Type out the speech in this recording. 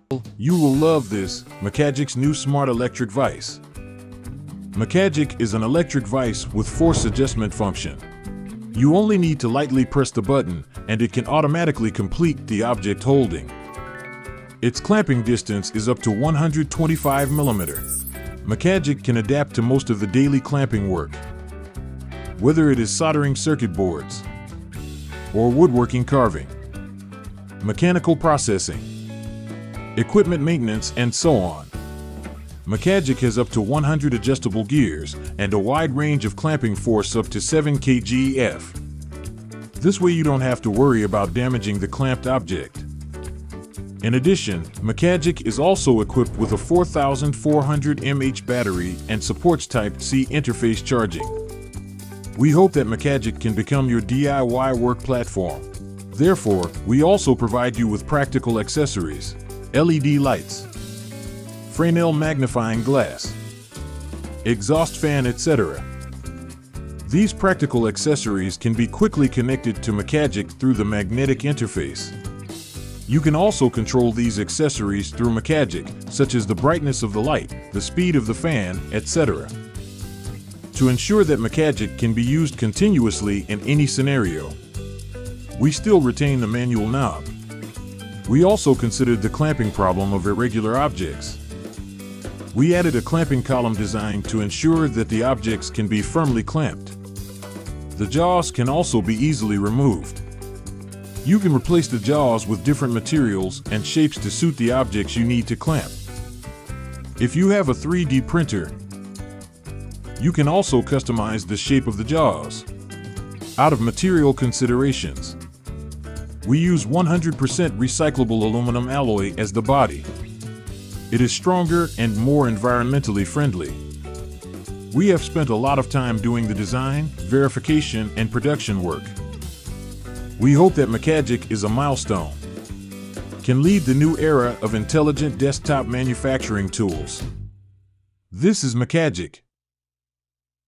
You will love this, MakaGiC's new smart electric vise. MakaGiC is an electric vise with force adjustment function. You only need to lightly press the button, and it can automatically complete the object holding. Its clamping distance is up to 125 mm. MakaGiC can adapt to most of the daily clamping work, whether it is soldering circuit boards or woodworking carving, mechanical processing, equipment maintenance, and so on. MakaGiC has up to 100 adjustable gears and a wide range of clamping force up to 7 kgf. This way you don't have to worry about damaging the clamped object. In addition, MakaGiC is also equipped with a 4400 mAh battery and supports Type-C interface charging. We hope that MakaGiC can become your DIY work platform. Therefore, we also provide you with practical accessories: LED lights, Fresnel magnifying glass, exhaust fan, etc. These practical accessories can be quickly connected to MakaGiC through the magnetic interface. You can also control these accessories through MakaGiC, such as the brightness of the light, the speed of the fan, etc. To ensure that MakaGiC can be used continuously in any scenario, we still retain the manual knob. We also considered the clamping problem of irregular objects. We added a clamping column design to ensure that the objects can be firmly clamped. The jaws can also be easily removed. You can replace the jaws with different materials and shapes to suit the objects you need to clamp. If you have a 3D printer, you can also customize the shape of the jaws. Out of material considerations, we use 100% recyclable aluminum alloy as the body. It is stronger and more environmentally friendly. We have spent a lot of time doing the design, verification, and production work. We hope that MakaGiC is a milestone, can lead the new era of intelligent desktop manufacturing tools. This is MakaGiC.